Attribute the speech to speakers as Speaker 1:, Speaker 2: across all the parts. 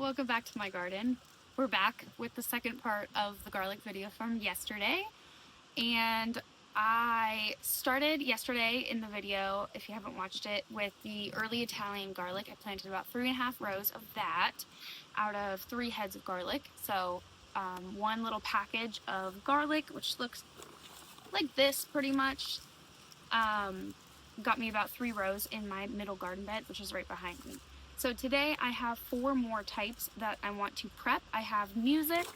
Speaker 1: welcome back to my garden. We're back with the second part of the garlic video from yesterday. And I started yesterday in the video, if you haven't watched it, with the early Italian garlic. I planted about 3.5 rows of that out of 3 heads of garlic. So one little package of garlic, which looks like this pretty much, got me about 3 rows in my middle garden bed, which is right behind me. So today I have 4 more types that I want to prep. I have music,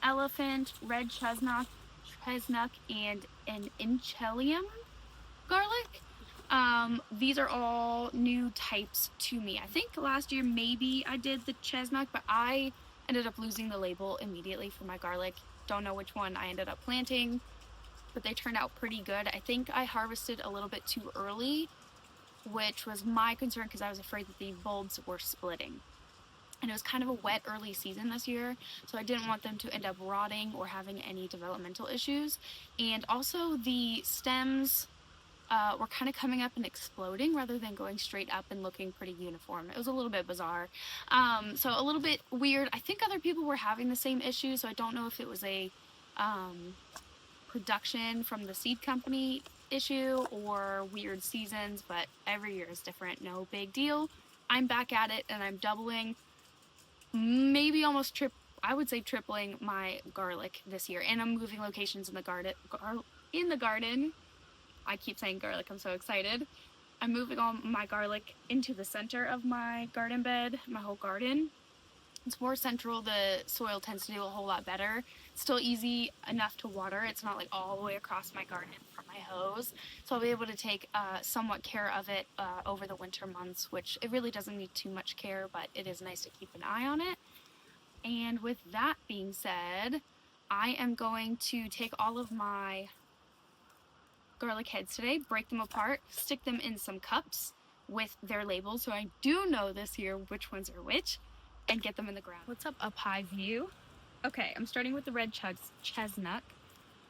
Speaker 1: elephant, red chestnut, and an Inchelium garlic. These are all new types to me. I think last year maybe I did the chestnut, but I ended up losing the label immediately for my garlic. Don't know which one I ended up planting, but they turned out pretty good. I think I harvested a little bit too early, which was my concern because I was afraid that the bulbs were splitting. And it was kind of a wet early season this year, so I didn't want them to end up rotting or having any developmental issues. And also the stems were kind of coming up and exploding rather than going straight up and looking pretty uniform. It was a little bit bizarre. So a little bit weird. I think other people were having the same issue, so I don't know if it was a production from the seed company issue or weird seasons, but every year is different. No big deal. I'm back at it and I'm doubling, maybe almost I would say tripling my garlic this year, and I'm moving locations in the garden. I keep saying garlic, I'm so excited. I'm moving all my garlic into the center of my garden bed, my whole garden. It's more central, the soil tends to do a whole lot better. It's still easy enough to water. It's not like all the way across my garden from my hose. So I'll be able to take somewhat care of it over the winter months, which it really doesn't need too much care, but it is nice to keep an eye on it. And with that being said, I am going to take all of my garlic heads today, break them apart, stick them in some cups with their labels so I do know this year which ones are which, and get them in the ground. What's up high view? Okay, I'm starting with the red chestnut,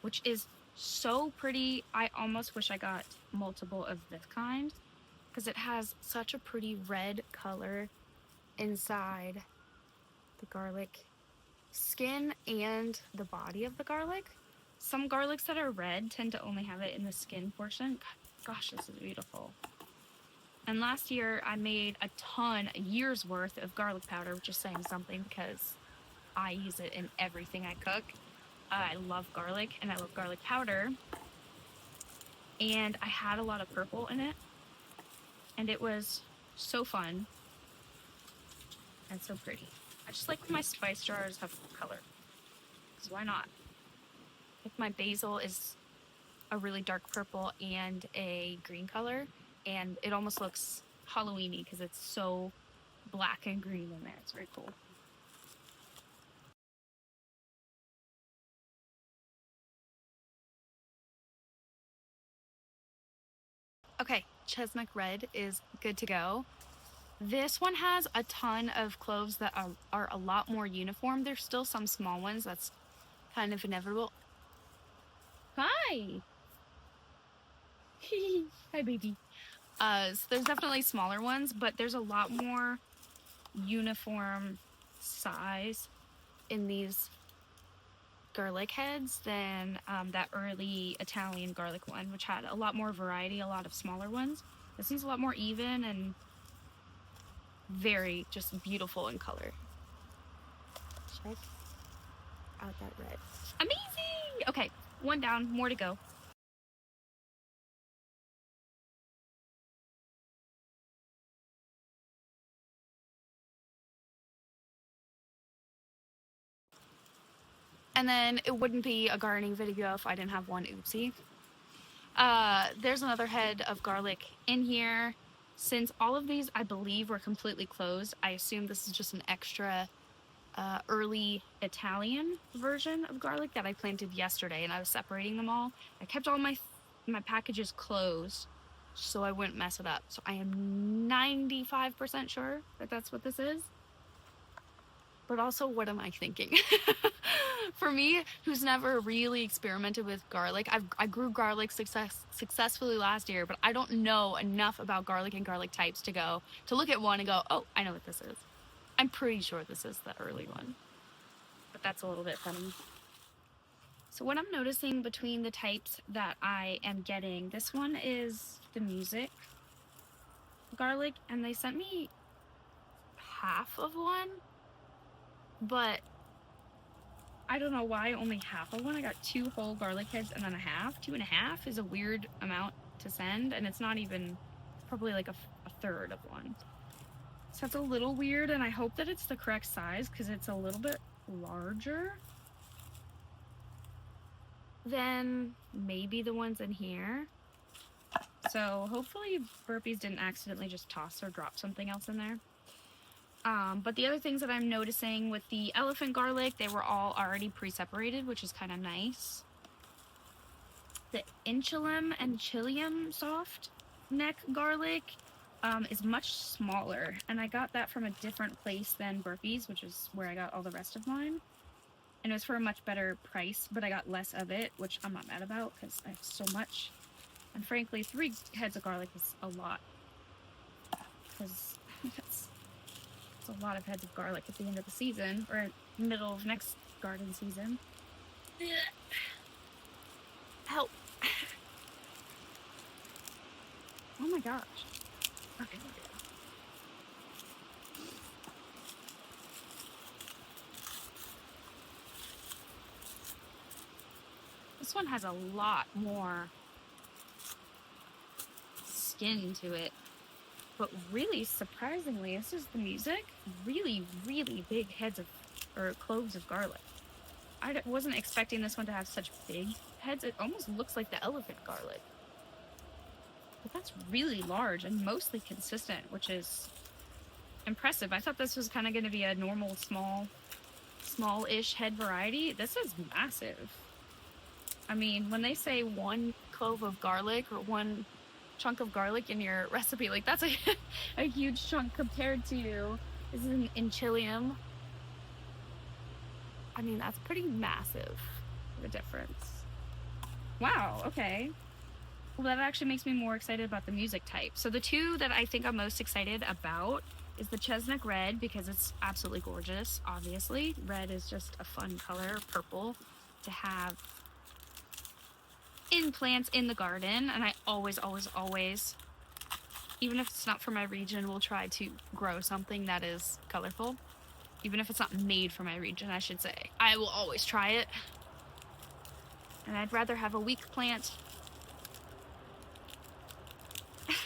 Speaker 1: which is so pretty. I almost wish I got multiple of this kind because it has such a pretty red color inside the garlic skin and the body of the garlic. Some garlics that are red tend to only have it in the skin portion. Gosh, this is beautiful. And last year I made a year's worth of garlic powder, which is saying something because I use it in everything I cook. I love garlic and I love garlic powder. And I had a lot of purple in it. And it was so fun and so pretty. I just like when my spice jars have color. Because why not? Like my basil is a really dark purple and a green color. And it almost looks Halloween-y because it's so black and green in there. It's very cool. Okay, chestnut red is good to go. This one has a ton of cloves that are a lot more uniform. There's still some small ones. That's kind of inevitable. Hi! Hi, baby. So there's definitely smaller ones, but there's a lot more uniform size in these garlic heads than that early Italian garlic one, which had a lot more variety, a lot of smaller ones. This one's a lot more even and very just beautiful in color. Check out that red. Amazing! Okay, one down, more to go. And then it wouldn't be a gardening video if I didn't have one oopsie. There's another head of garlic in here. Since all of these, I believe, were completely closed, I assume this is just an extra early Italian version of garlic that I planted yesterday, and I was separating them all. I kept all my packages closed so I wouldn't mess it up. So I am 95% sure that that's what this is. But also, what am I thinking? For me, who's never really experimented with garlic, I grew garlic successfully last year, but I don't know enough about garlic and garlic types to look at one and go, oh, I know what this is. I'm pretty sure this is the early one, but that's a little bit funny. So what I'm noticing between the types that I am getting, this one is the music garlic, and they sent me half of one, but I don't know why only half of one. I got 2 whole garlic heads and then a half. 2.5 is a weird amount to send, and it's not even probably like a third of one. So that's a little weird, and I hope that it's the correct size because it's a little bit larger than maybe the ones in here. So hopefully Burpees didn't accidentally just toss or drop something else in there. But the other things that I'm noticing with the elephant garlic, they were all already pre-separated, which is kind of nice. The Inchilium and Chilium soft neck garlic is much smaller, and I got that from a different place than Burpees, which is where I got all the rest of mine. And it was for a much better price, but I got less of it, which I'm not mad about because I have so much. And frankly, 3 heads of garlic is a lot, because that's a lot of heads of garlic at the end of the season, or middle of next garden season. Help. Oh my gosh. Okay. This one has a lot more skin to it. But really, surprisingly, this is the music. Really, really big heads of, or cloves of garlic. I wasn't expecting this one to have such big heads. It almost looks like the elephant garlic. But that's really large and mostly consistent, which is impressive. I thought this was kind of going to be a normal, small-ish head variety. This is massive. I mean, when they say 1 clove of garlic or 1 chunk of garlic in your recipe, like that's a huge chunk compared to, this is an Inchilium. I mean, that's pretty massive, the difference. Wow, okay. Well, that actually makes me more excited about the music type. So the 2 that I think I'm most excited about is the Chestnut Red, because it's absolutely gorgeous, obviously. Red is just a fun color, purple, to have in plants in the garden, and I always, even if it's not for my region, will try to grow something that is colorful. Even if it's not made for my region, I should say. I will always try it. And I'd rather have a weak plant.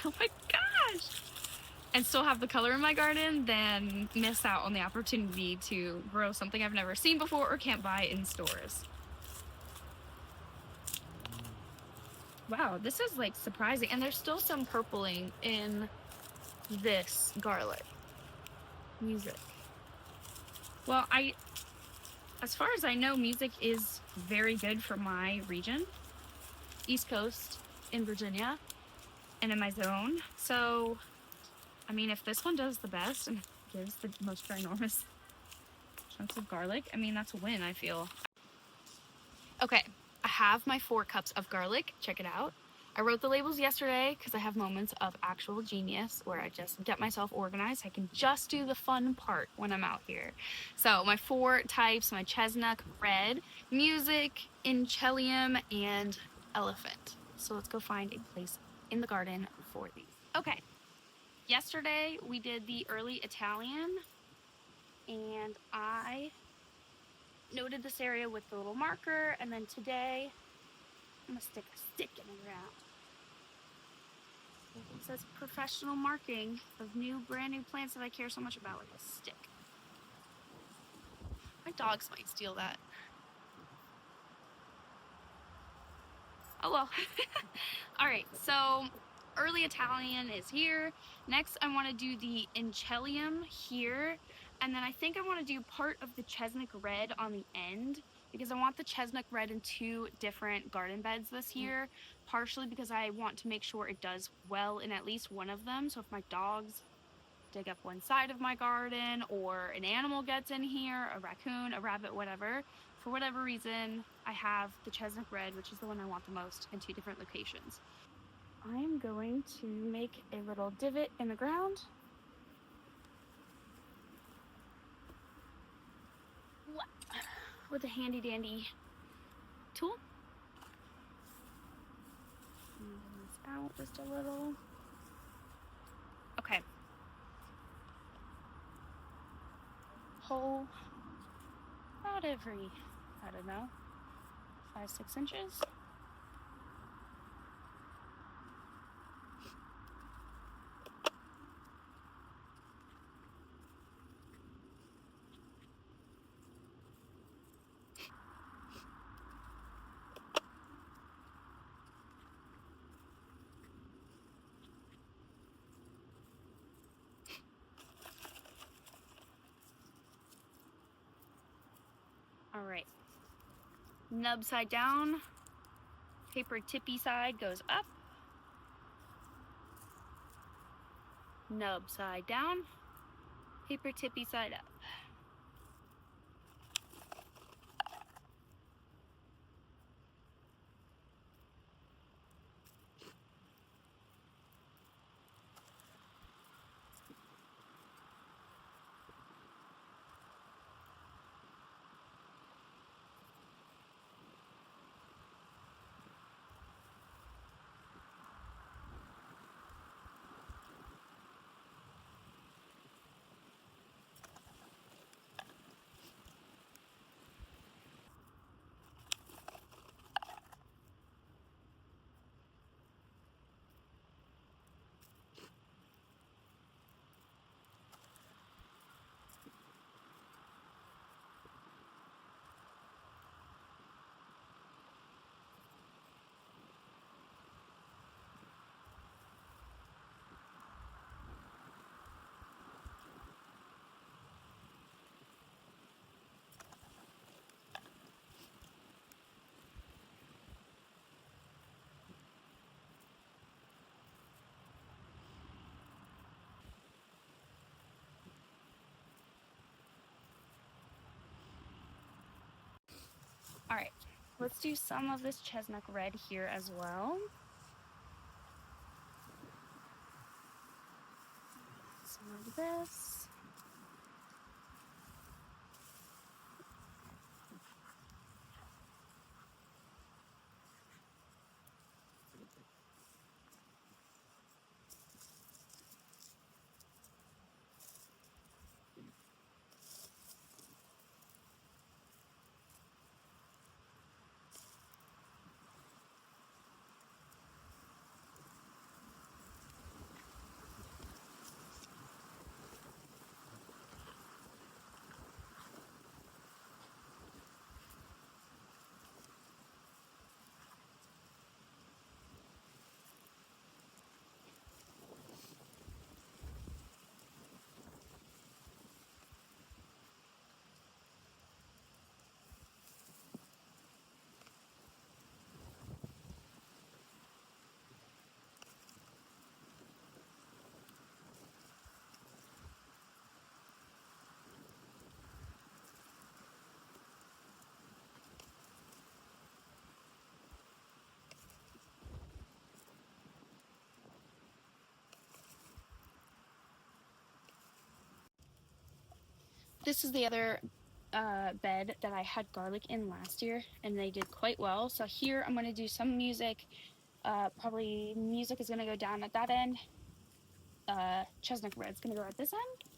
Speaker 1: Oh my gosh! And still have the color in my garden than miss out on the opportunity to grow something I've never seen before or can't buy in stores. Wow, this is like surprising. And there's still some purpling in this garlic. Music. Well, as far as I know, music is very good for my region. East Coast in Virginia and in my zone. So, I mean, if this one does the best and gives the most ginormous chunks of garlic, I mean, that's a win, I feel. Okay, I have my 4 cups of garlic. Check it out. I wrote the labels yesterday because I have moments of actual genius where I just get myself organized. I can just do the fun part when I'm out here. So my 4 types, my Chestnut Red, music, Inchilium, and elephant. So let's go find a place in the garden for these. Okay, yesterday we did the early Italian, and I noted this area with the little marker, and then today I'm gonna stick a stick in the ground. It says professional marking of brand new plants that I care so much about, with a stick. My dogs might steal that. Oh well. Alright, so early Italian is here. Next I want to do the Inchilium here. And then I think I want to do part of the Chestnut Red on the end, because I want the Chestnut Red in 2 different garden beds this year, partially because I want to make sure it does well in at least one of them. So if my dogs dig up one side of my garden, or an animal gets in here, a raccoon, a rabbit, whatever, for whatever reason, I have the Chestnut Red, which is the one I want the most, in 2 different locations. I'm going to make a little divot in the ground. with a handy dandy tool. Move this out just a little. Okay. Hole about every, I don't know, 5-6 inches. All right, nub side down, paper tippy side goes up, nub side down, paper tippy side up. All right, let's do some of this chestnut red here as well. Some of this. This is the other bed that I had garlic in last year, and they did quite well. So here I'm going to do some music. Probably music is going to go down at that end. Chestnut red's going to go at this end.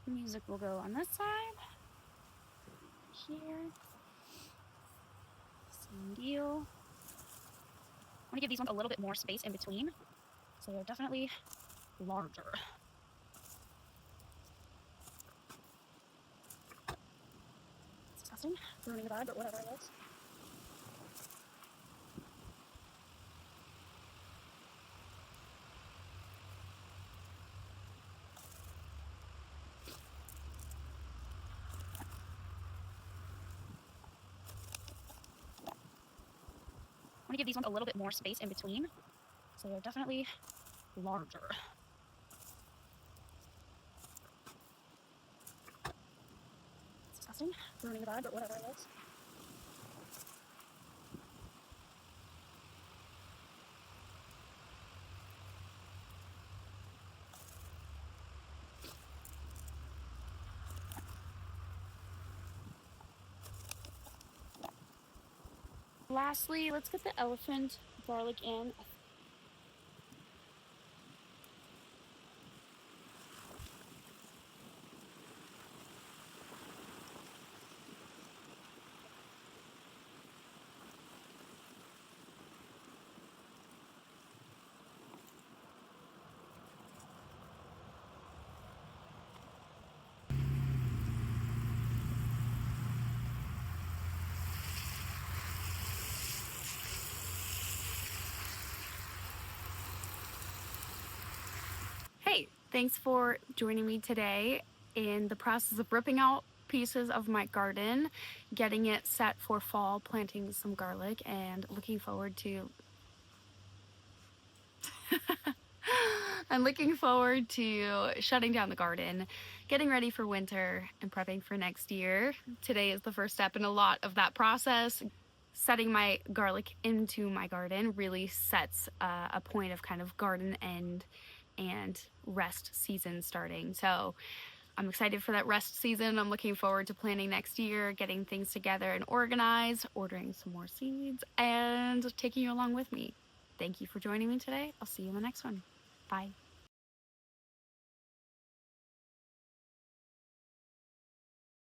Speaker 1: Music will go on this side. Here. Same deal. I want to give these ones a little bit more space in between, so they're definitely larger. It's disgusting. Ruining the vibe, but whatever it is. I want to give these ones a little bit more space in between, so they're definitely larger. disgusting. Ruining the vibe, but whatever it is. Lastly, let's get the elephant garlic in. Hey, thanks for joining me today in the process of ripping out pieces of my garden, getting it set for fall, planting some garlic, and looking forward to I'm looking forward to shutting down the garden, getting ready for winter, and prepping for next year. Today is the first step in a lot of that process. Setting my garlic into my garden really sets a point of kind of garden end and rest season starting. So I'm excited for that rest season. I'm looking forward to planning next year, getting things together and organized, ordering some more seeds, and taking you along with me. Thank you for joining me today. I'll see you in the next one. Bye.